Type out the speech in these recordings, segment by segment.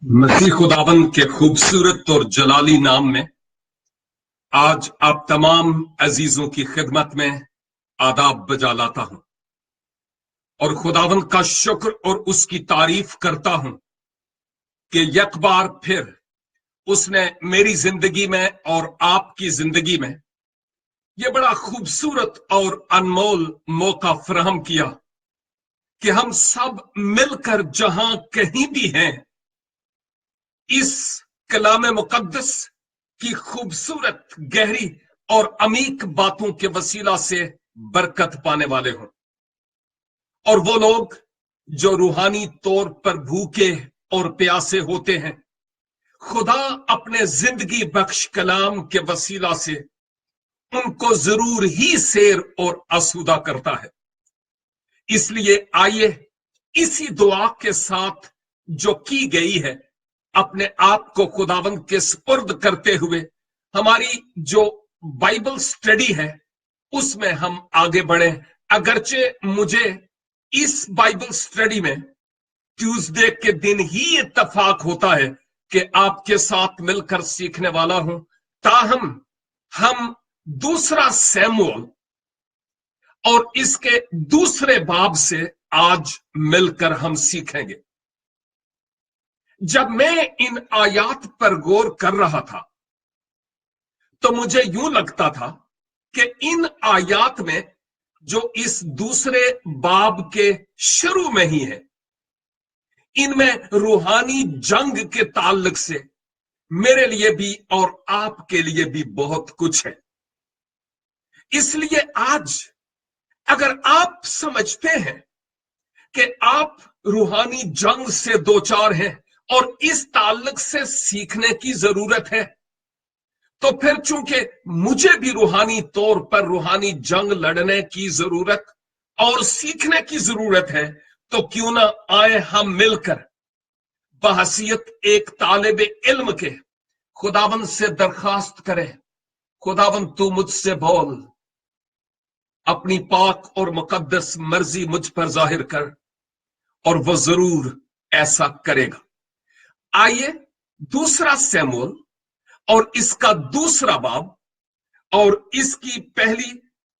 मसीह खुदाबंद के खूबसूरत और जलाली नाम में आज आप तमाम अजीजों की खिदमत में आदाब बजा लाता हूं और खुदाबंद का शुक्र और उसकी तारीफ करता हूं कि एक बार फिर उसने मेरी जिंदगी में और आपकी जिंदगी में यह बड़ा खूबसूरत और अनमोल मौका फराहम किया कि हम सब मिलकर जहां कहीं भी हैं इस कलाम मुकद्दस की खूबसूरत गहरी और अमीक बातों के वसीला से बरकत पाने वाले हों। और वो लोग जो रूहानी तौर पर भूखे और प्यासे होते हैं, खुदा अपने जिंदगी बख्श कलाम के वसीला से उनको जरूर ही सैर और आसूदा करता है। इसलिए आइए इसी दुआ के साथ जो की गई है अपने आप को खुदावंद के सुपुर्द करते हुए हमारी जो बाइबल स्टडी है उसमें हम आगे बढ़े। अगरचे मुझे इस बाइबल स्टडी में ट्यूसडे के दिन ही इत्तफाक होता है कि आपके साथ मिलकर सीखने वाला हूं, ताहम हम दूसरा सैमुएल और इसके दूसरे बाब से आज मिलकर हम सीखेंगे। जब मैं इन आयात पर गौर कर रहा था तो मुझे यूं लगता था कि इन आयात में जो इस दूसरे बाब के शुरू में ही है, इनमें रूहानी जंग के ताल्लुक से मेरे लिए भी और आपके लिए भी बहुत कुछ है। इसलिए आज अगर आप समझते हैं कि आप रूहानी जंग से दो चार हैं और इस ताल्लुक से सीखने की जरूरत है, तो फिर चूंकि मुझे भी रूहानी तौर पर रूहानी जंग लड़ने की जरूरत और सीखने की जरूरत है, तो क्यों ना आए हम मिलकर बहसियत एक तालिब इल्म के खुदावंद से दरखास्त करें, खुदावंद तू मुझसे बोल, अपनी पाक और मुकद्दस मर्जी मुझ पर जाहिर कर, और वो जरूर ऐसा करेगा। आइए दूसरा सैमुएल और इसका दूसरा बाब और इसकी पहली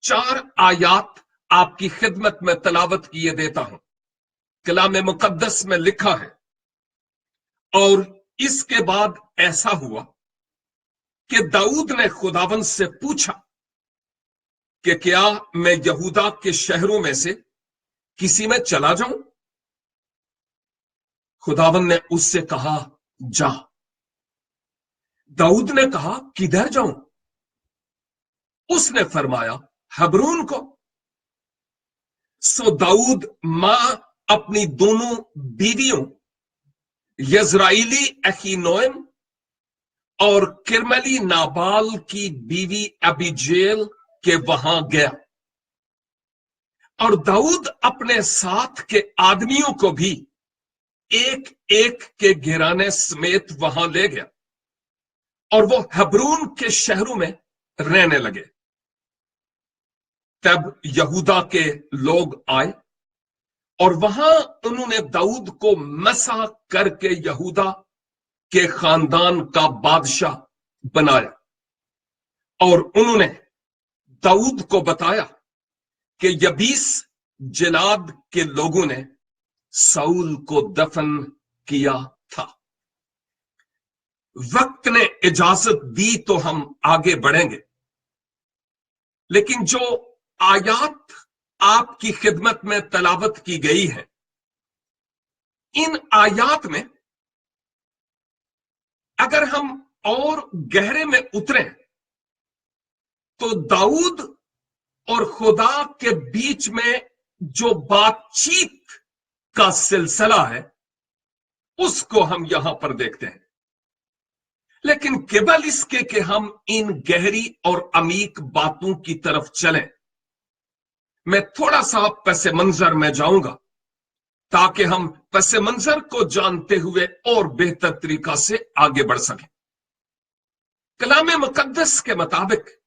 4 आयात आपकी खिदमत में तलावत किए देता हूं। कलाम मुकद्दस में लिखा है, और इसके बाद ऐसा हुआ कि दाऊद ने खुदावंद से पूछा कि क्या मैं यहूदा के शहरों में से किसी में चला जाऊं? खुदावंद ने उससे कहा, जा। दाऊद ने कहा, किधर जाऊं? उसने फरमाया, हबरून को। सो दाऊद मां अपनी दोनों बीवियों यजराइली अहीनोएम और किरमली नाबाल की बीवी अबीजेल के वहां गया, और दाऊद अपने साथ के आदमियों को भी एक एक के घिराने समेत वहां ले गया, और वो हबरून के शहरों में रहने लगे। तब यहूदा के लोग आए और वहां उन्होंने दाऊद को मसा करके यहूदा के खानदान का बादशाह बनाया, और उन्होंने दाऊद को बताया कि यबीस जिलाद के लोगों ने साउल को दफन किया था। वक्त ने इजाजत दी तो हम आगे बढ़ेंगे, लेकिन जो आयात आपकी खिदमत में तलावत की गई है, इन आयात में अगर हम और गहरे में उतरें तो दाऊद और खुदा के बीच में जो बातचीत का सिलसिला है उसको हम यहां पर देखते हैं। लेकिन केवल इसके कि हम इन गहरी और अमीक बातों की तरफ चलें, मैं थोड़ा सा पसे मंजर में जाऊंगा ताकि हम पसे मंजर को जानते हुए और बेहतर तरीका से आगे बढ़ सकें। कलाम मुकद्दस के मुताबिक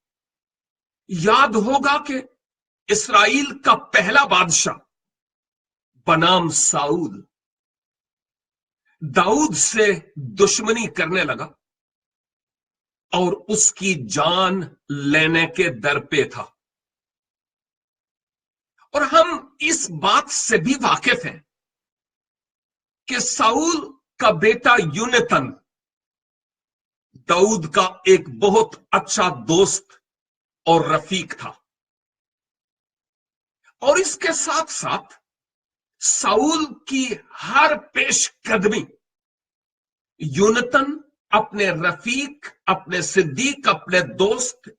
याद होगा कि इस्राएल का पहला बादशाह बनाम साउल दाऊद से दुश्मनी करने लगा और उसकी जान लेने के दर पे था। और हम इस बात से भी वाकिफ हैं कि साउल का बेटा यूनतन दाऊद का एक बहुत अच्छा दोस्त और रफीक था। और इसके साथ साथ साउल की हर पेशकदमी यूनतन अपने रफीक, अपने सिद्दीक, अपने दोस्त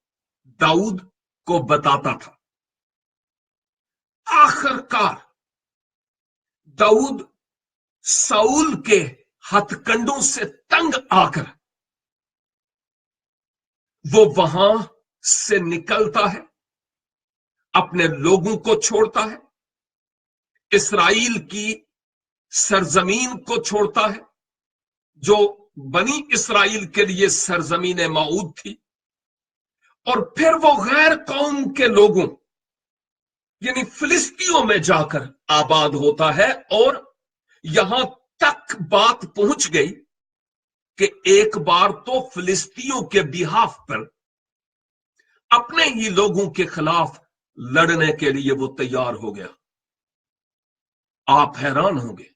दाऊद को बताता था। आखिरकार दाऊद साउल के हथकंडों से तंग आकर वो वहां से निकलता है, अपने लोगों को छोड़ता है, इस्राइल की सरजमीन को छोड़ता है जो बनी इस्राइल के लिए सरजमीन मऊद थी, और फिर वो गैर कौम के लोगों यानी फिलिस्तियों में जाकर आबाद होता है। और यहां तक बात पहुंच गई कि एक बार तो फिलिस्तियों के बिहाफ पर अपने ही लोगों के खिलाफ लड़ने के लिए वो तैयार हो गया। आप हैरान होंगे,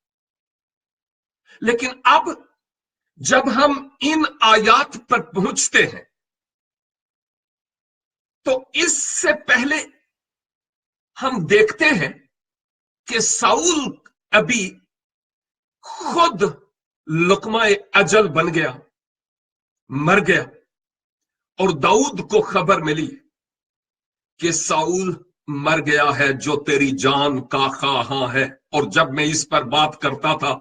लेकिन अब जब हम इन आयात पर पहुंचते हैं तो इससे पहले हम देखते हैं कि साउल अभी खुद लुकमाए अजल बन गया, मर गया, और दाऊद को खबर मिली कि साउल मर गया है जो तेरी जान का खां है। और जब मैं इस पर बात करता था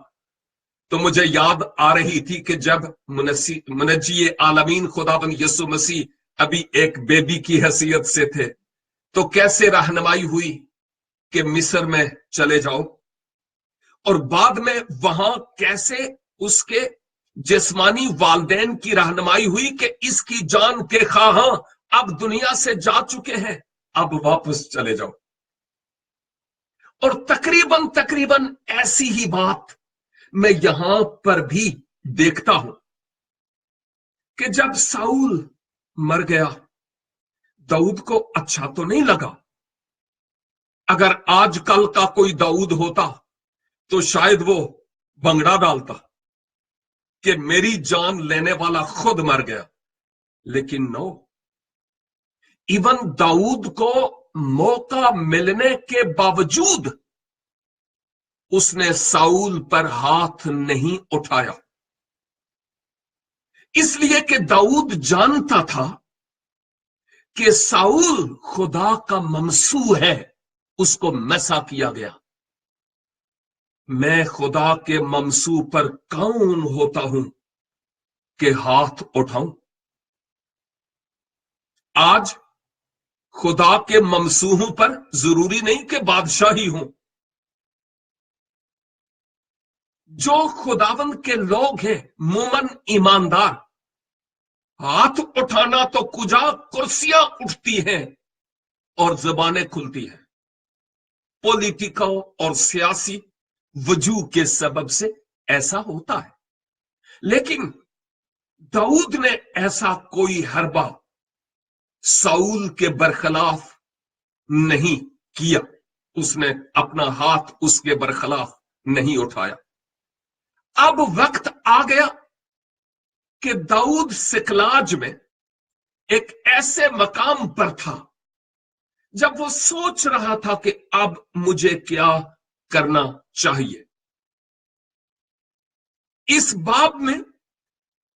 तो मुझे याद आ रही थी कि जब मुनज्जी आलमीन खुदाबंद यीशु मसीह अभी एक बेबी की हैसियत से थे तो कैसे रहनुमाई हुई कि मिस्र में चले जाओ, और बाद में वहां कैसे उसके जिस्मानी वालदैन की रहनुमाई हुई कि इसकी जान के खां अब दुनिया से जा चुके हैं, अब वापस चले जाओ। और तकरीबन तकरीबन ऐसी ही बात मैं यहां पर भी देखता हूं कि जब साउल मर गया दाऊद को अच्छा तो नहीं लगा। अगर आजकल का कोई दाऊद होता तो शायद वो भंगड़ा डालता कि मेरी जान लेने वाला खुद मर गया। लेकिन नो, इवन दाऊद को मौका मिलने के बावजूद उसने साउल पर हाथ नहीं उठाया, इसलिए कि दाऊद जानता था कि साउल खुदा का ममसू है, उसको मैसा किया गया। मैं खुदा के ममसू पर कौन होता हूं कि हाथ उठाऊं। आज खुदा के ममसूहों पर जरूरी नहीं कि बादशाही हूं। जो खुदावंद के लोग हैं मोमन ईमानदार, हाथ उठाना तो कुजा कुर्सियां उठती हैं और जबानें खुलती हैं। पॉलिटिकल और सियासी वजूह के सबब से ऐसा होता है, लेकिन दाऊद ने ऐसा कोई हरबा साउल के बरखलाफ नहीं किया, उसने अपना हाथ उसके बरखलाफ नहीं उठाया। अब वक्त आ गया कि दाऊद सिकलाज में एक ऐसे मकाम पर था जब वो सोच रहा था कि अब मुझे क्या करना चाहिए। इस बाब में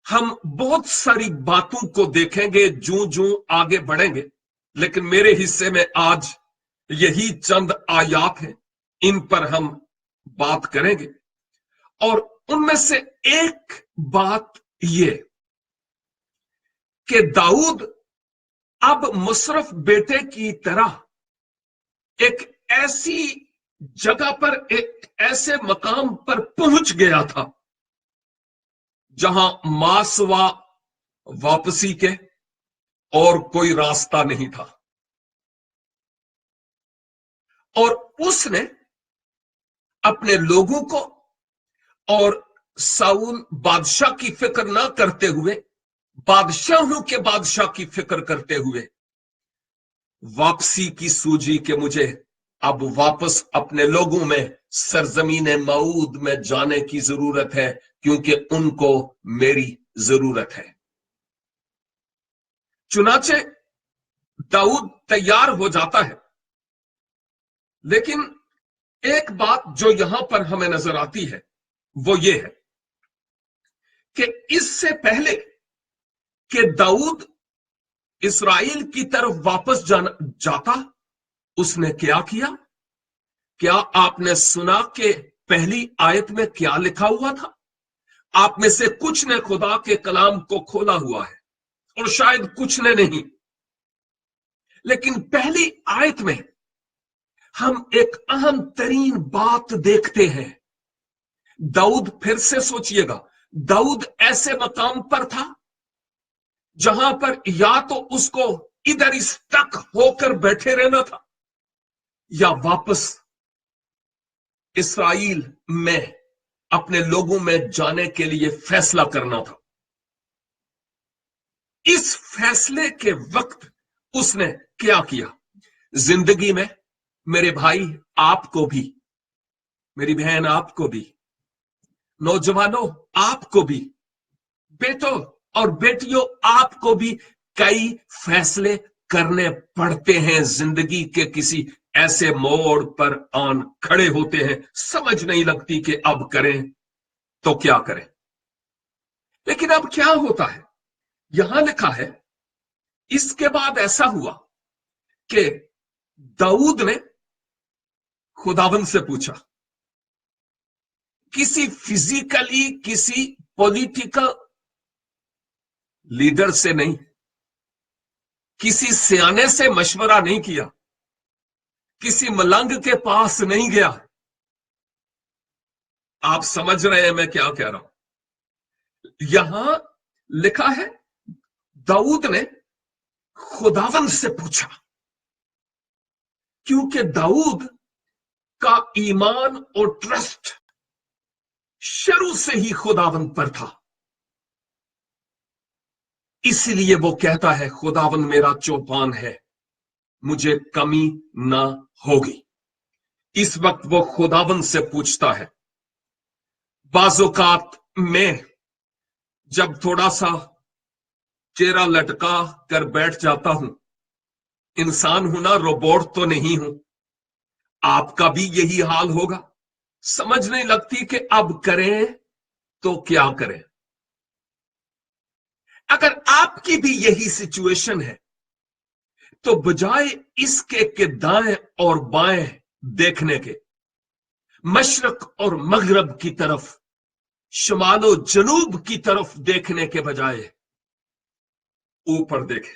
हम बहुत सारी बातों को देखेंगे जूं जूं आगे बढ़ेंगे, लेकिन मेरे हिस्से में आज यही चंद आयात हैं, इन पर हम बात करेंगे। और उनमें से एक बात यह कि दाऊद अब मुशर्रफ बेटे की तरह एक ऐसी जगह पर, एक ऐसे मकाम पर पहुंच गया था जहां मासवा वापसी के और कोई रास्ता नहीं था। और उसने अपने लोगों को और साउल बादशाह की फिक्र ना करते हुए, बादशाहों के बादशाह की फिक्र करते हुए वापसी की सूझी कि मुझे अब वापस अपने लोगों में सरजमीन मऊद में जाने की जरूरत है, क्योंकि उनको मेरी जरूरत है। चुनाचे दाऊद तैयार हो जाता है, लेकिन एक बात जो यहां पर हमें नजर आती है वो ये है कि इससे पहले कि दाऊद इस्राएल की तरफ वापस जाता, उसने क्या किया? क्या आपने सुना कि पहली आयत में क्या लिखा हुआ था? आप में से कुछ ने खुदा के कलाम को खोला हुआ है और शायद कुछ ने नहीं, लेकिन पहली आयत में हम एक अहम तरीन बात देखते हैं। दाऊद, फिर से सोचिएगा, दाऊद ऐसे मकाम पर था जहां पर या तो उसको इधर ही स्टक होकर बैठे रहना था या वापस इस्राएल में अपने लोगों में जाने के लिए फैसला करना था। इस फैसले के वक्त उसने क्या किया? जिंदगी में मेरे भाई आपको भी, मेरी बहन आपको भी, नौजवानों आपको भी, बेटों और बेटियों आपको भी कई फैसले करने पड़ते हैं। जिंदगी के किसी ऐसे मोड़ पर आन खड़े होते हैं, समझ नहीं लगती कि अब करें तो क्या करें। लेकिन अब क्या होता है? यहां लिखा है, इसके बाद ऐसा हुआ कि दाऊद ने खुदावंद से पूछा, किसी फिजिकली, किसी पॉलिटिकल लीडर से नहीं, किसी सियाने से मशवरा नहीं किया, किसी मलंग के पास नहीं गया। आप समझ रहे हैं मैं क्या कह रहा हूं? यहां लिखा है, दाऊद ने खुदावंद से पूछा, क्योंकि दाऊद का ईमान और ट्रस्ट शुरू से ही खुदावंद पर था। इसलिए वो कहता है, खुदावंद मेरा चौपान है, मुझे कमी ना होगी। इस वक्त वो खुदावंद से पूछता है। बाज़ौकात में जब थोड़ा सा चेहरा लटका कर बैठ जाता हूं, इंसान हूं ना, रोबोट तो नहीं हूं, आपका भी यही हाल होगा। समझ नहीं लगती कि अब करें तो क्या करें। अगर आपकी भी यही सिचुएशन है तो बजाय इसके कि दाएं और बाएं देखने के, मशरक और मगरब की तरफ, शुमालो जनूब की तरफ देखने के बजाय ऊपर देखें,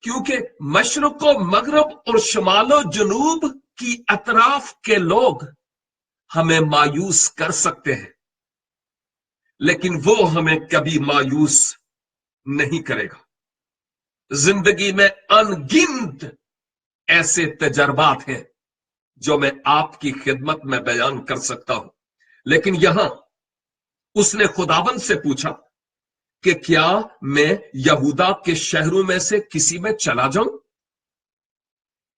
क्योंकि मशरक व मगरब और शुमालो जनूब की अतराफ के लोग हमें मायूस कर सकते हैं, लेकिन वो हमें कभी मायूस नहीं करेगा। जिंदगी में अनगिनत ऐसे तजर्बात हैं जो मैं आपकी खिदमत में बयान कर सकता हूं, लेकिन यहां उसने खुदावंद से पूछा कि क्या मैं यहूदा के शहरों में से किसी में चला जाऊं?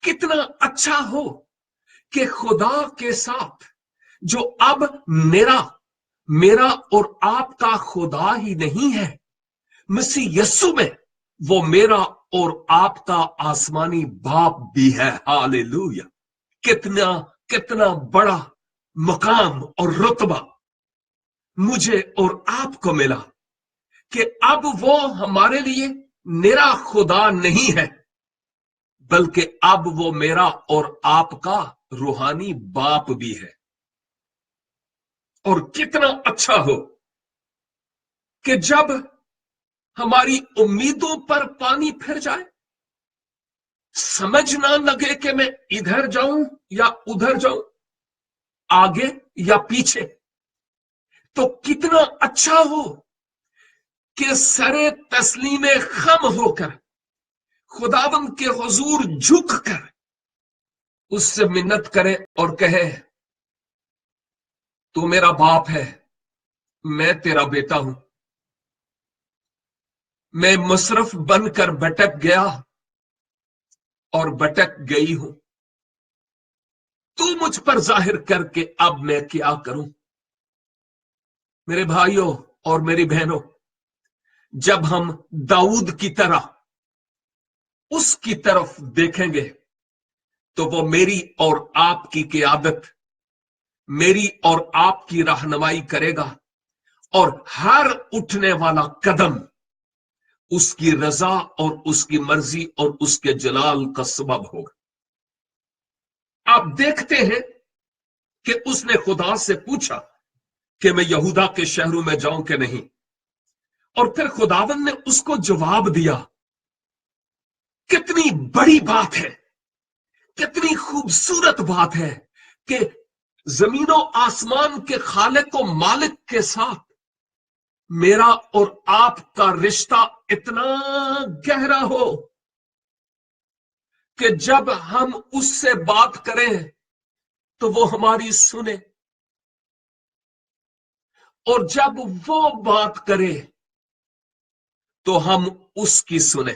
कितना अच्छा हो कि खुदा के साथ जो अब मेरा मेरा और आपका खुदा ही नहीं है, मसीह यस्सु में वो मेरा और आपका आसमानी बाप भी है। हालेलुया! कितना कितना बड़ा मकाम और रुतबा मुझे और आपको मिला कि अब वो हमारे लिए मेरा खुदा नहीं है, बल्कि अब वो मेरा और आपका रूहानी बाप भी है। और कितना अच्छा हो कि जब हमारी उम्मीदों पर पानी फिर जाए, समझ ना लगे कि मैं इधर जाऊं या उधर जाऊं, आगे या पीछे, तो कितना अच्छा हो कि सरे तस्लीमे खम होकर खुदावंद के हुजूर झुक कर उससे मिन्नत करे और कहे, तू मेरा बाप है, मैं तेरा बेटा हूं। मैं मुसरफ बनकर भटक गया और भटक गई हूं। तू मुझ पर जाहिर करके अब मैं क्या करूं। मेरे भाइयों और मेरी बहनों, जब हम दाऊद की तरह उसकी तरफ देखेंगे तो वो मेरी और आपकी क़ियादत, मेरी और आपकी रहनुमाई करेगा और हर उठने वाला कदम उसकी रजा और उसकी मर्जी और उसके जलाल का सबब होगा। आप देखते हैं कि उसने खुदा से पूछा कि मैं यहूदा के शहरों में जाऊं कि नहीं, और फिर खुदावन ने उसको जवाब दिया। कितनी बड़ी बात है, कितनी खूबसूरत बात है कि जमीनों आसमान के खालिक और मालिक के साथ मेरा और आपका रिश्ता इतना गहरा हो कि जब हम उससे बात करें तो वो हमारी सुने, और जब वो बात करे तो हम उसकी सुने।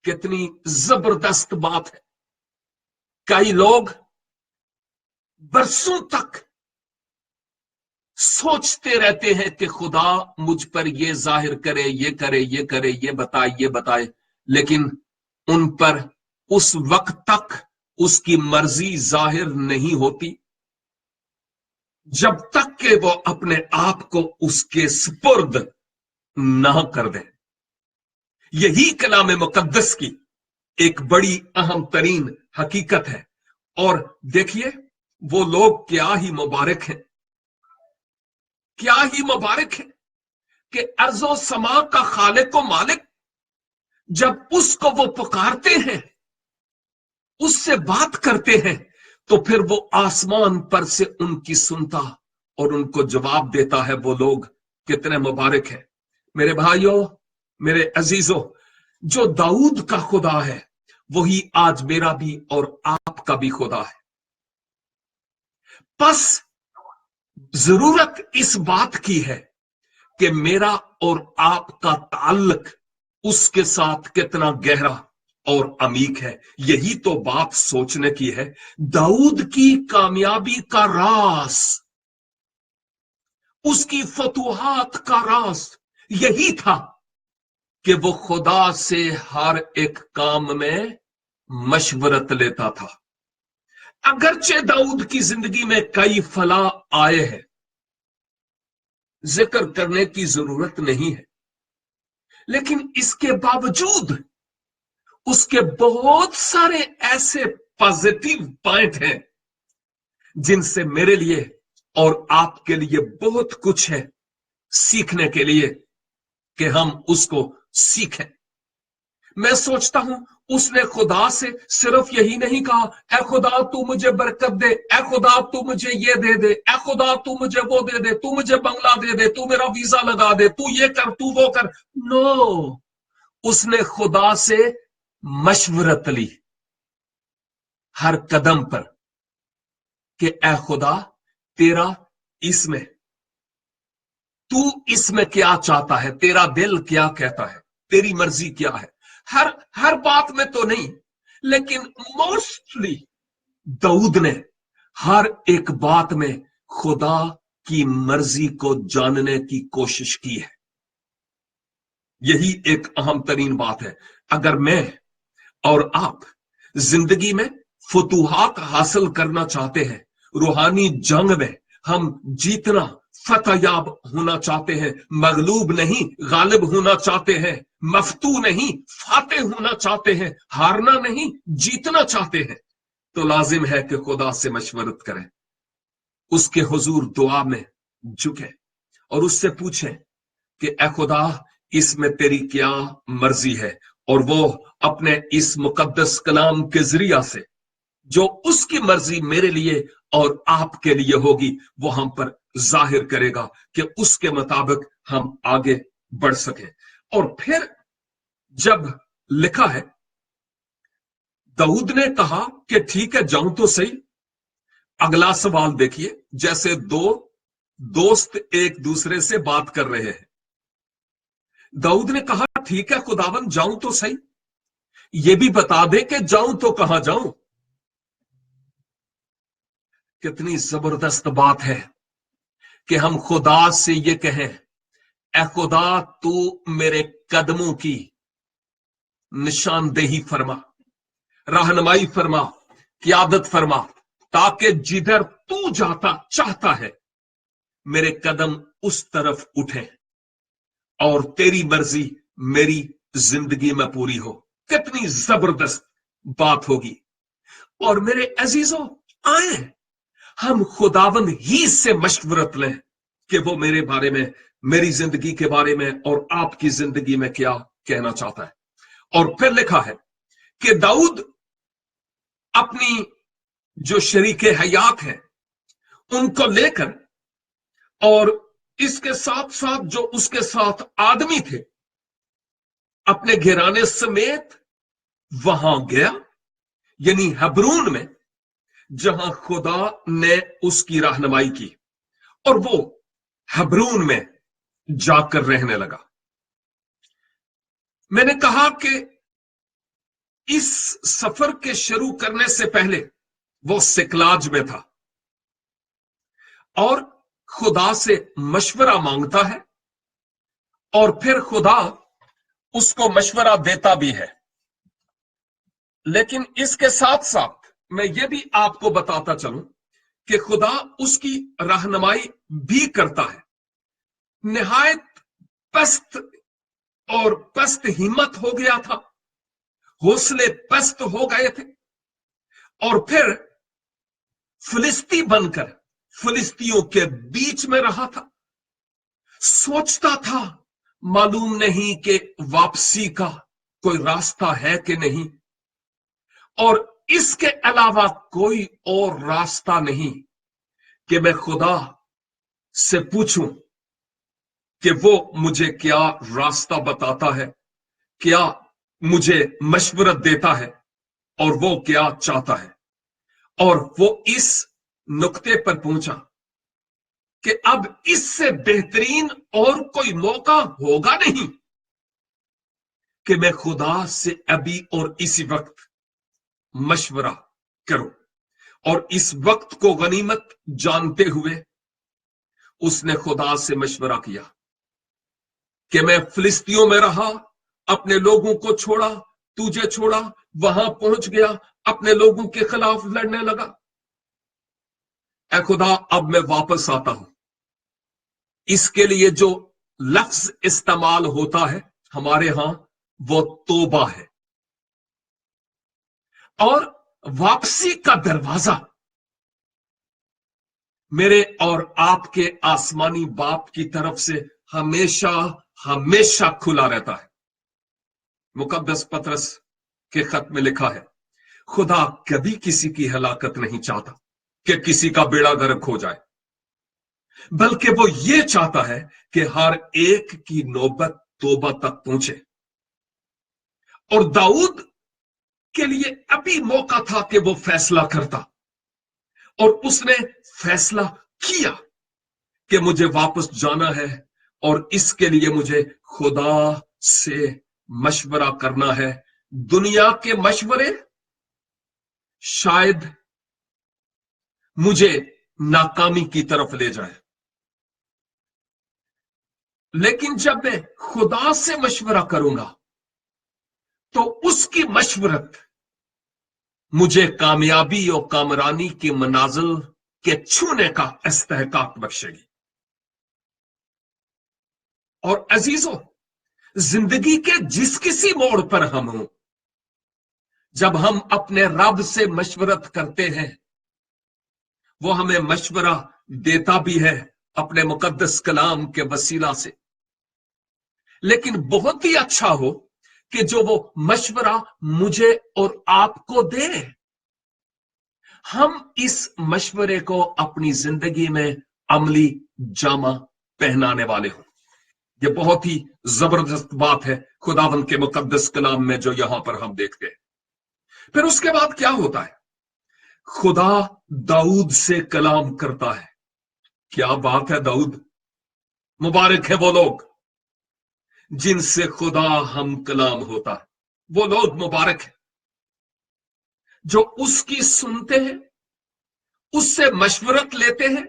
कितनी जबरदस्त बात है। कई लोग बरसों तक सोचते रहते हैं कि खुदा मुझ पर ये जाहिर करे, ये करे, ये करे, ये बताए, ये बताए, लेकिन उन पर उस वक्त तक उसकी मर्जी जाहिर नहीं होती जब तक कि वो अपने आप को उसके सुपुर्द ना कर दे। यही कलाम मुकद्दस की एक बड़ी अहम तरीन हकीकत है। और देखिए, वो लोग क्या ही मुबारक हैं, क्या ही मुबारक है कि अर्जो समा का खालिक को मालिक जब उसको वो पुकारते हैं, उससे बात करते हैं, तो फिर वो आसमान पर से उनकी सुनता और उनको जवाब देता है। वो लोग कितने मुबारक हैं। मेरे भाइयों, मेरे अजीजों, जो दाऊद का खुदा है वही आज मेरा भी और आपका भी खुदा है। बस जरूरत इस बात की है कि मेरा और आपका ताल्लुक उसके साथ कितना गहरा और अमीक है। यही तो बात सोचने की है। दाऊद की कामयाबी का राज, उसकी फतूहात का राज यही था कि वो खुदा से हर एक काम में मशवरत लेता था। अगरचे दाऊद की जिंदगी में कई फला आए हैं, जिक्र करने की जरूरत नहीं है, लेकिन इसके बावजूद उसके बहुत सारे ऐसे पॉजिटिव पॉइंट हैं जिनसे मेरे लिए और आपके लिए बहुत कुछ है सीखने के लिए कि हम उसको सीखें। मैं सोचता हूं उसने खुदा से सिर्फ यही नहीं कहा, ऐ खुदा तू मुझे बरकत दे, ऐ खुदा तू मुझे ये दे दे, ऐ खुदा तू मुझे वो दे दे, तू मुझे बंगला दे दे, तू मेरा वीजा लगा दे, तू ये कर, तू वो कर। नो, उसने खुदा से मशवरत ली हर कदम पर कि ऐ खुदा तेरा इसमें, तू इसमें क्या चाहता है, तेरा दिल क्या कहता है, तेरी मर्जी क्या है। हर हर बात में तो नहीं, लेकिन मोस्टली दाऊद ने हर एक बात में खुदा की मर्जी को जानने की कोशिश की है। यही एक अहम तरीन बात है। अगर मैं और आप जिंदगी में फतूहात हासिल करना चाहते हैं, रूहानी जंग में हम जीतना, फतहयाब होना चाहते हैं, मगलूब नहीं गालिब होना चाहते हैं, मफतू नहीं फाते होना चाहते हैं, हारना नहीं जीतना चाहते हैं, तो लाजिम है कि खुदा से मशवरत करें, उसके हुजूर दुआ में झुके और उससे पूछें कि ए खुदा इसमें तेरी क्या मर्जी है। और वो अपने इस मुकद्दस कलाम के जरिया से जो उसकी मर्जी मेरे लिए और आपके लिए होगी वो हम पर जाहिर करेगा कि उसके मुताबिक हम आगे बढ़ सके। और फिर जब लिखा है, दाऊद ने कहा कि ठीक है जाऊं तो सही, अगला सवाल देखिए, जैसे दो दोस्त एक दूसरे से बात कर रहे हैं। दाऊद ने कहा, ठीक है खुदावन, जाऊं तो सही, ये भी बता दे कि जाऊं तो कहां जाऊं। कितनी जबरदस्त बात है कि हम खुदा से ये कहें, ए खुदा तू मेरे कदमों की निशानदेही फरमा, रहनुमाई फरमा, क़यादत फरमा, ताकि जिधर तू जाता चाहता है मेरे कदम उस तरफ उठे और तेरी मर्जी मेरी जिंदगी में पूरी हो। कितनी जबरदस्त बात होगी। और मेरे अजीजों, आए हम खुदावन ही से मशवरत लें कि वो मेरे बारे में, मेरी जिंदगी के बारे में और आपकी जिंदगी में क्या कहना चाहता है। और फिर लिखा है कि दाऊद अपनी जो शरीके हयात हैं उनको लेकर और इसके साथ साथ जो उसके साथ आदमी थे अपने घराने समेत वहां गया, यानी हबरून में, जहां खुदा ने उसकी रहनुमाई की, और वो हबरून में जाकर रहने लगा। मैंने कहा कि इस सफर के शुरू करने से पहले वो सिकलाज में था और खुदा से मशवरा मांगता है और फिर खुदा उसको मशवरा देता भी है। लेकिन इसके साथ साथ मैं ये भी आपको बताता चलूं कि खुदा उसकी रहनुमाई भी करता है। निहायत पस्त और पस्त हिम्मत हो गया था, हौसले पस्त हो गए थे, और फिर फिलिस्ती बनकर फिलिस्तियों के बीच में रहा था। सोचता था मालूम नहीं कि वापसी का कोई रास्ता है कि नहीं, और इसके अलावा कोई और रास्ता नहीं कि मैं खुदा से पूछूं कि वो मुझे क्या रास्ता बताता है, क्या मुझे मशवरत देता है और वो क्या चाहता है। और वो इस नुक्ते पर पहुंचा कि अब इससे बेहतरीन और कोई मौका होगा नहीं कि मैं खुदा से अभी और इसी वक्त मशवरा करूं। और इस वक्त को गनीमत जानते हुए उसने खुदा से मशवरा किया कि मैं फिलिस्तियों में रहा, अपने लोगों को छोड़ा, तुझे छोड़ा, वहां पहुंच गया, अपने लोगों के खिलाफ लड़ने लगा। ऐ खुदा, अब मैं वापस आता हूं। इसके लिए जो लफ्ज इस्तेमाल होता है हमारे यहां, वो तौबा है। और वापसी का दरवाजा मेरे और आपके आसमानी बाप की तरफ से हमेशा हमेशा खुला रहता है। मुकद्दस पतरस के खत में लिखा है, खुदा कभी किसी की हलाकत नहीं चाहता कि किसी का बेड़ा गर्क हो जाए, बल्कि वो ये चाहता है कि हर एक की नौबत तौबा तक पहुंचे। और दाऊद के लिए अभी मौका था कि वो फैसला करता, और उसने फैसला किया कि मुझे वापस जाना है और इसके लिए मुझे खुदा से मशवरा करना है। दुनिया के मशवरे शायद मुझे नाकामी की तरफ ले जाए, लेकिन जब मैं खुदा से मशवरा करूंगा तो उसकी मशवरत मुझे कामयाबी और कामरानी की मनाजिल के छूने का इस्तेहकाक बख्शेगी। और अजीजों, जिंदगी के जिस किसी मोड़ पर हम हों, जब हम अपने रब से मशवरत करते हैं, वो हमें मशवरा देता भी है अपने मुकद्दस कलाम के वसीला से। लेकिन बहुत ही अच्छा हो कि जो वो मशवरा मुझे और आपको दे, हम इस मशवरे को अपनी जिंदगी में अमली जामा पहनाने वाले हों। ये बहुत ही जबरदस्त बात है खुदावंद के मुकद्दस कलाम में जो यहां पर हम देखते हैं। फिर उसके बाद क्या होता है? खुदा दाऊद से कलाम करता है। क्या बात है, दाऊद, मुबारक है वो लोग जिनसे खुदा हम कलाम होता है। वो लोग मुबारक है जो उसकी सुनते हैं, उससे मशवरत लेते हैं,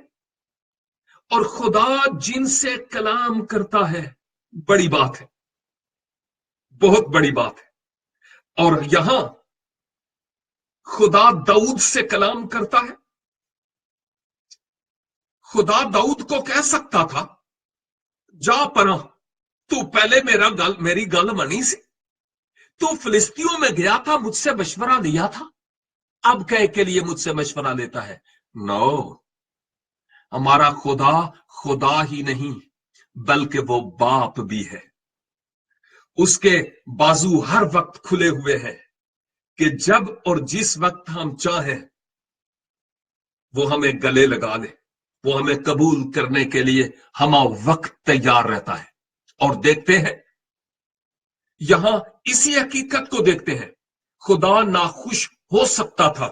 और खुदा जिनसे कलाम करता है। बड़ी बात है, बहुत बड़ी बात है। और यहां खुदा दाऊद से कलाम करता है। खुदा दाऊद को कह सकता था, जा पना, तू पहले मेरी गल मनी सी, तू फिलिस्तियों में गया था, मुझसे मशवरा लिया था, अब कह के लिए मुझसे मशवरा लेता है। नो, हमारा खुदा खुदा ही नहीं बल्कि वो बाप भी है। उसके बाजू हर वक्त खुले हुए हैं कि जब और जिस वक्त हम चाहें वो हमें गले लगा ले, वो हमें कबूल करने के लिए हम वक्त तैयार रहता है। और देखते हैं यहां इसी हकीकत को देखते हैं, खुदा नाखुश हो सकता था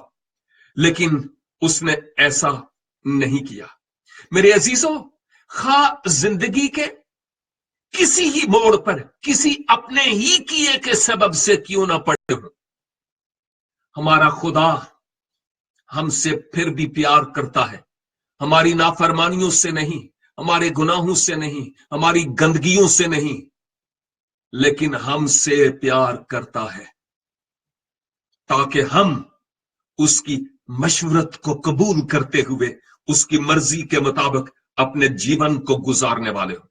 लेकिन उसने ऐसा नहीं किया। मेरे अजीजों, खा जिंदगी के किसी ही मोड़ पर किसी अपने ही किए के सबब से क्यों ना पड़े हो, हमारा खुदा हमसे फिर भी प्यार करता है। हमारी नाफरमानियों से नहीं, हमारे गुनाहों से नहीं, हमारी गंदगियों से नहीं, लेकिन हमसे प्यार करता है ताकि हम उसकी मशवरत को कबूल करते हुए उसकी मर्जी के मुताबिक अपने जीवन को गुजारने वाले हो।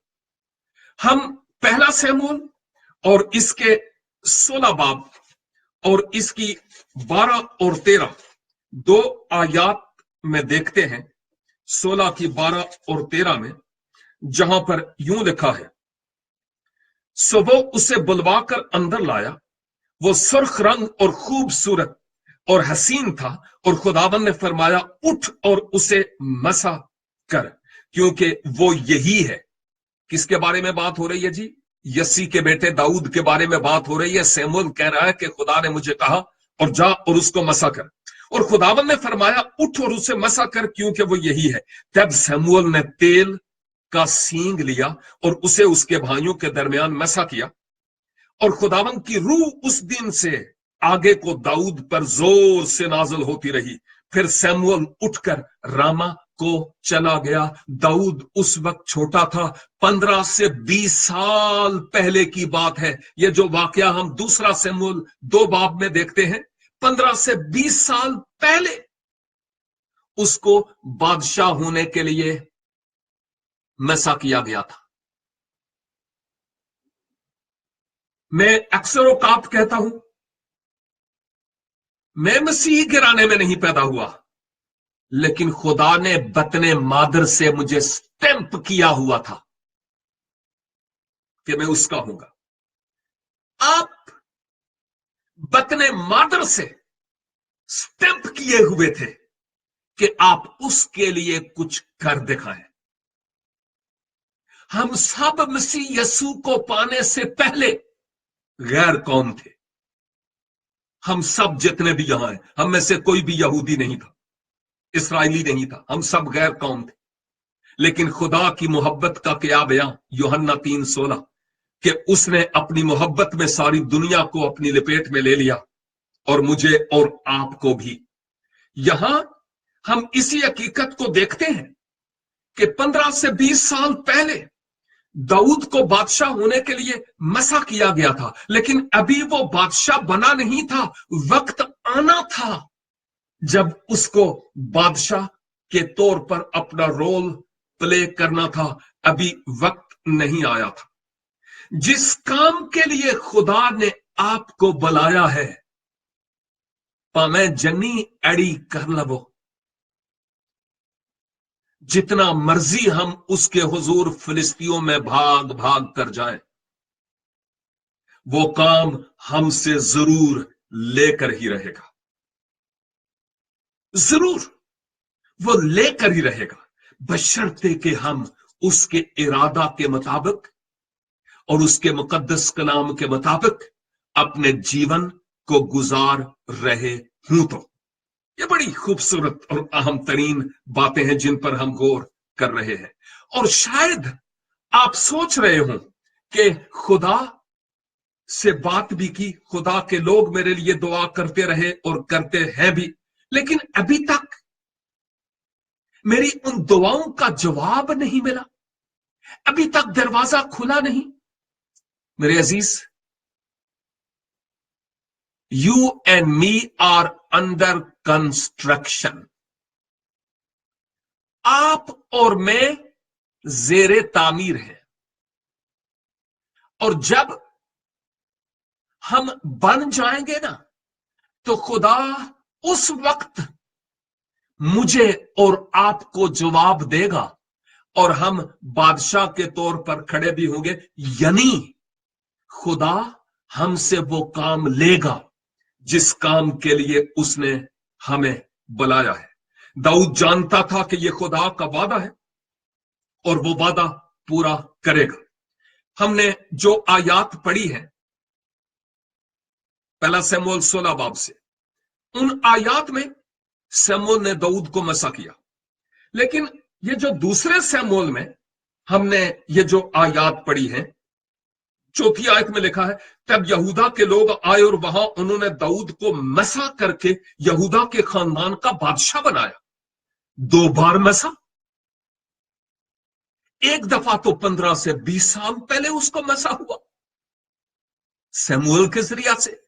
हम पहला शमूएल और इसके 16 बाब और इसकी 12 और 13 दो आयात में देखते हैं। 16 की 12 और 13 में जहां पर यूं लिखा है, सो वो उसे बुलवाकर अंदर लाया, वो सुर्ख रंग और खूबसूरत और हसीन था, और खुदावन ने फरमाया, उठ और उसे मसा कर, क्योंकि वो यही है। किसके बारे में बात हो रही है जी? यसी के बेटे दाऊद के बारे में बात हो रही है। शमूएल कह रहा है कि खुदा ने मुझे कहा और जा और उसको मसा कर, और खुदावन ने फरमाया, उठ और उसे मसा कर, क्योंकि वो यही है। तब शमूएल ने तेल का सींग लिया और उसे उसके भाइयों के दरमियान मसा किया, और खुदावन की रूह उस दिन से आगे को दाऊद पर जोर से नाजल होती रही। फिर शमूएल उठकर रामा को चला गया। दाऊद उस वक्त छोटा था, 15 से 20 साल पहले की बात है। ये जो वाकया हम दूसरा शमूएल 2 बाब में देखते हैं, 15 से 20 साल पहले उसको बादशाह होने के लिए मसा किया गया था। मैं अक्सर औकात कहता हूं, मैं मसीह गिराने में नहीं पैदा हुआ, लेकिन खुदा ने बतने मादर से मुझे स्टैंप किया हुआ था कि मैं उसका हूंगा। आप बतने मादर से स्टैंप किए हुए थे कि आप उसके लिए कुछ कर दिखाएं। हम सब मसीह यीशु को पाने से पहले गैर कौम थे। हम सब जितने भी यहां हैं, हम में से कोई भी यहूदी नहीं था, इस्राएली नहीं था, हम सब गैर कौम थे। लेकिन खुदा की मोहब्बत का क्या बयां यूहन्ना 3:16 कि उसने अपनी मोहब्बत में सारी दुनिया को अपनी लपेट में ले लिया, और मुझे और आपको भी। यहां हम इसी हकीकत को देखते हैं कि 15 से 20 साल पहले दाऊद को बादशाह होने के लिए मसा किया गया था, लेकिन अभी वो बादशाह बना नहीं था। वक्त आना था जब उसको बादशाह के तौर पर अपना रोल प्ले करना था। अभी वक्त नहीं आया था। जिस काम के लिए खुदा ने आपको बुलाया है, पावे जन्नी एड़ी कर लवो, जितना मर्जी हम उसके हुजूर फिलिस्तियों में भाग भाग कर जाएं, वो काम हमसे जरूर लेकर ही रहेगा। जरूर वो लेकर ही रहेगा, बशर्ते कि हम उसके इरादा के मुताबिक और उसके मुकद्दस कलाम के मुताबिक अपने जीवन को गुजार रहे हूं। तो ये बड़ी खूबसूरत और अहम तरीन बातें हैं जिन पर हम गौर कर रहे हैं। और शायद आप सोच रहे हो कि खुदा से बात भी की, खुदा के लोग मेरे लिए दुआ करते रहे और करते हैं भी, लेकिन अभी तक मेरी उन दुआओं का जवाब नहीं मिला, अभी तक दरवाजा खुला नहीं। मेरे अजीज, you and me are under construction. आप और मैं जेरे तामीर हैं, और जब हम बन जाएंगे ना, तो खुदा उस वक्त मुझे और आपको जवाब देगा, और हम बादशाह के तौर पर खड़े भी होंगे, यानी खुदा हमसे वो काम लेगा जिस काम के लिए उसने हमें बुलाया है। दाऊद जानता था कि यह खुदा का वादा है और वो वादा पूरा करेगा। हमने जो आयात पढ़ी है पहला शमूएल 16 बाब से, उन आयात में शमूएल ने दाऊद को मसा किया, लेकिन ये जो दूसरे शमूएल में हमने ये जो आयात पढ़ी है, चौथी आयत में लिखा है, तब यहूदा के लोग आए और वहां उन्होंने दाऊद को मसा करके यहूदा के खानदान का बादशाह बनाया। 2 बार मसा, एक दफा तो 15 से 20 साल पहले उसको मसा हुआ शमूएल के जरिया से,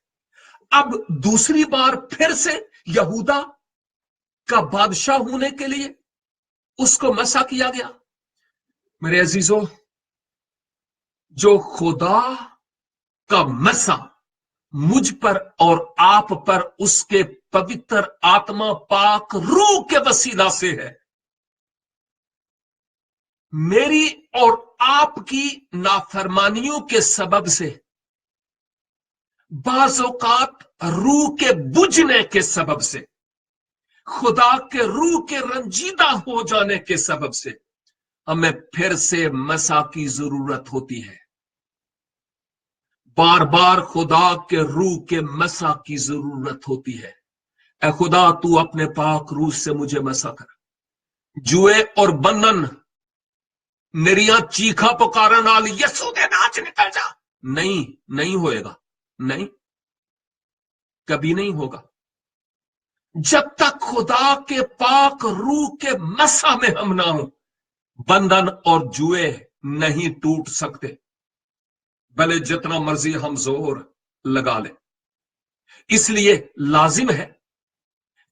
अब दूसरी बार फिर से यहूदा का बादशाह होने के लिए उसको मसा किया गया। मेरे अजीजों, जो खुदा का मसा मुझ पर और आप पर उसके पवित्र आत्मा पाक रूह के वसीला से है, मेरी और आपकी नाफरमानियों के सबब से, बाज़ औक़ात रूह के बुझने के सबब से, खुदा के रूह के रंजीदा हो जाने के सबब से हमें फिर से मसा की जरूरत होती है। बार बार खुदा के रूह के मसा की जरूरत होती है। ऐ खुदा, तू अपने पाक रूह से मुझे मसा कर। जुए और बंधन निरिया चीखा पुकारा नाल यसू दे नाच निकल जा, नहीं, नहीं होएगा, नहीं, कभी नहीं होगा जब तक खुदा के पाक रूह के मसा में हम ना हो। बंधन और जुए नहीं टूट सकते, भले जितना मर्जी हम जोर लगा लें। इसलिए लाजिम है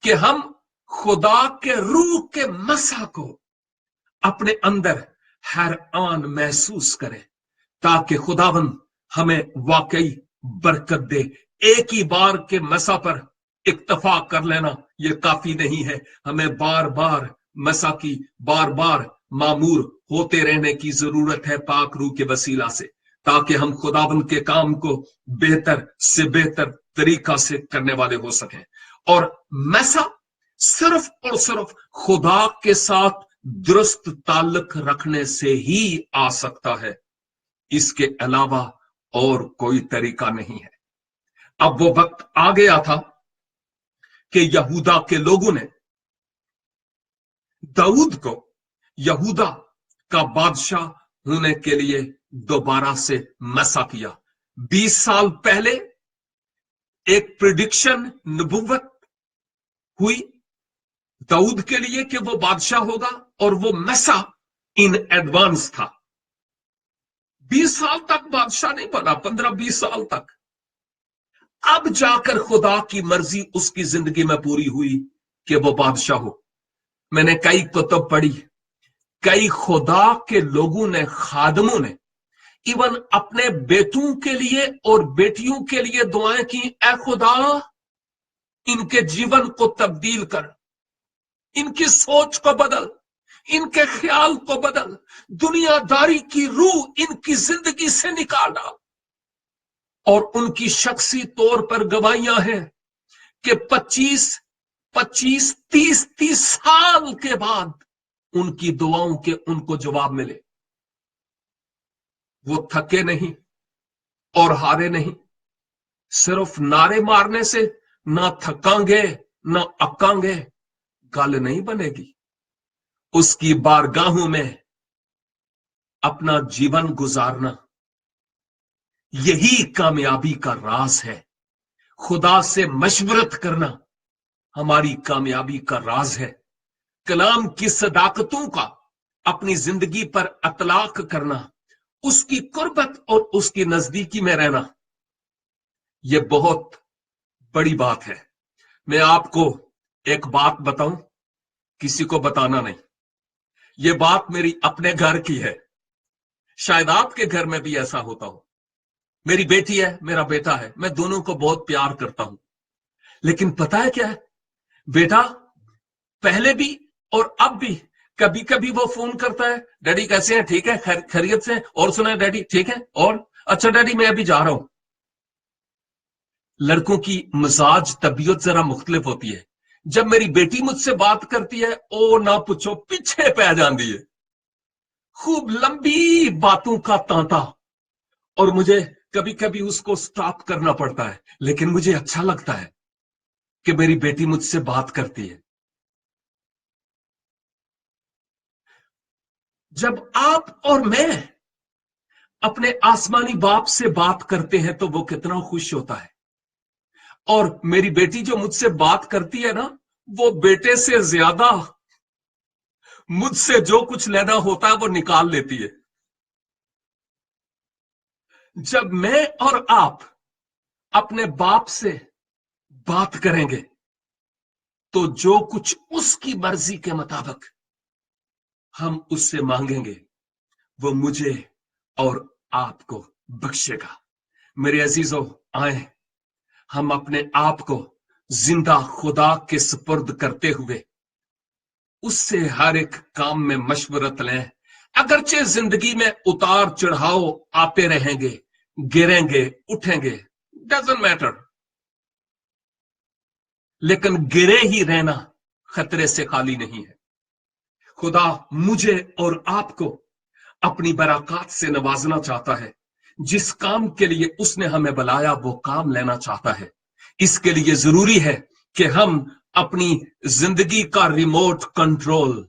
कि हम खुदा के रूह के मसा को अपने अंदर हर आन महसूस करें, ताकि खुदावन हमें वाकई बरकत दे। एक ही बार के मसा पर इक्तफा कर लेना यह काफी नहीं है, हमें बार बार मसा की, बार बार मामूर होते रहने की जरूरत है पाक रूह के वसीला से, ताकि हम खुदावन के काम को बेहतर से बेहतर तरीका से करने वाले हो सकें। और मसा सिर्फ और सिर्फ खुदा के साथ दुरुस्त ताल्लुक रखने से ही आ सकता है, इसके अलावा और कोई तरीका नहीं है। अब वो वक्त आ गया था कि यहूदा के लोगों ने दाऊद को यहूदा का बादशाह होने के लिए दोबारा से मसा किया। 20 साल पहले एक प्रिडिक्शन, नबुव्वत हुई दाऊद के लिए कि वो बादशाह होगा, और वो मसा इन एडवांस था। 20 साल तक बादशाह नहीं बना, 15-20 साल तक। अब जाकर खुदा की मर्जी उसकी जिंदगी में पूरी हुई कि वो बादशाह हो। मैंने कई कुतुब पढ़ी, कई खुदा के लोगों ने, खादमों ने इवन अपने बेटों के लिए और बेटियों के लिए दुआएं की, ऐ खुदा इनके जीवन को तब्दील कर, इनकी सोच को बदल, इनके ख्याल को बदल, दुनियादारी की रूह इनकी जिंदगी से निकाल डाल। और उनकी शख्सी तौर पर गवाहियां हैं कि 25-30 साल के बाद उनकी दुआओं के उनको जवाब मिले। वो थके नहीं और हारे नहीं, सिर्फ नारे मारने से ना थकांगे ना अक्कांगे, गल नहीं बनेगी। उसकी बारगाहों में अपना जीवन गुजारना, यही कामयाबी का राज है। खुदा से मशवरत करना हमारी कामयाबी का राज है। कलाम की सदाकतों का अपनी जिंदगी पर अतलाक करना, उसकी कुर्बत और उसकी नजदीकी में रहना, यह बहुत बड़ी बात है। मैं आपको एक बात बताऊं, किसी को बताना नहीं। यह बात मेरी अपने घर की है। शायद आपके घर में भी ऐसा होता हो। मेरी बेटी है, मेरा बेटा है, मैं दोनों को बहुत प्यार करता हूं। लेकिन पता है क्या है, बेटा पहले भी और अब भी कभी कभी वो फोन करता है, डैडी कैसे हैं, ठीक है, खैरियत से हैं? और सुना है डैडी, ठीक है, और अच्छा डैडी मैं अभी जा रहा हूं। लड़कों की मिजाज तबीयत जरा मुख्तलिफ होती है। जब मेरी बेटी मुझसे बात करती है, ओ ना पूछो, पीछे पै जाती है। खूब लंबी बातों का तांता, और मुझे कभी कभी उसको स्टॉप करना पड़ता है। लेकिन मुझे अच्छा लगता है कि मेरी बेटी मुझसे बात करती है। जब आप और मैं अपने आसमानी बाप से बात करते हैं तो वो कितना खुश होता है। और मेरी बेटी जो मुझसे बात करती है ना, वो बेटे से ज्यादा मुझसे जो कुछ लेना होता है वो निकाल लेती है। जब मैं और आप अपने बाप से बात करेंगे तो जो कुछ उसकी मर्जी के मुताबिक हम उससे मांगेंगे, वो मुझे और आपको बख्शेगा। मेरे अजीजों, आए हम अपने आप को जिंदा खुदा के सुपुर्द करते हुए उससे हर एक काम में मशवरत लें। अगरचे जिंदगी में उतार चढ़ाव आते रहेंगे, गिरेंगे, उठेंगे, डजंट मैटर, लेकिन गिरे ही रहना खतरे से खाली नहीं है। खुदा मुझे और आपको अपनी बरकत से नवाजना चाहता है। जिस काम के लिए उसने हमें बुलाया वो काम लेना चाहता है। इसके लिए जरूरी है कि हम अपनी जिंदगी का रिमोट कंट्रोल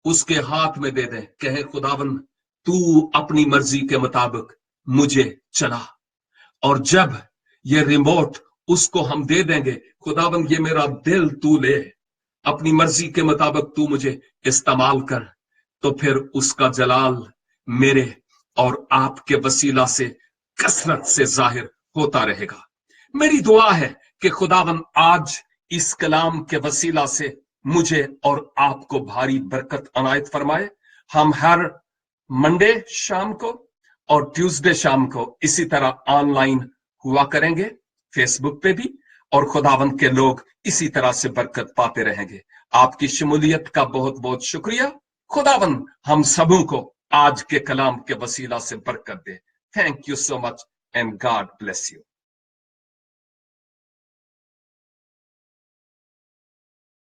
उसके हाथ में दे दें। कहे खुदावंद तू अपनी मर्जी के मुताबिक मुझे चला। और जब ये रिमोट उसको हम दे देंगे, खुदावंद ये मेरा दिल तू ले, अपनी मर्जी के मुताबिक तू मुझे इस्तेमाल कर, तो फिर उसका जलाल मेरे और आपके वसीला से कसरत से जाहिर होता रहेगा। मेरी दुआ है कि खुदावंद आज इस कलाम के वसीला से मुझे और आपको भारी बरकत अनायत फरमाए। हम हर मंडे शाम को और ट्यूसडे शाम को इसी तरह ऑनलाइन हुआ करेंगे, फेसबुक पे भी, और खुदावंद के लोग इसी तरह से बरकत पाते रहेंगे। आपकी शमूलियत का बहुत बहुत शुक्रिया। खुदावंद हम सबों को आज के कलाम के वसीला से बरकत दे। Thank you so much and God bless you.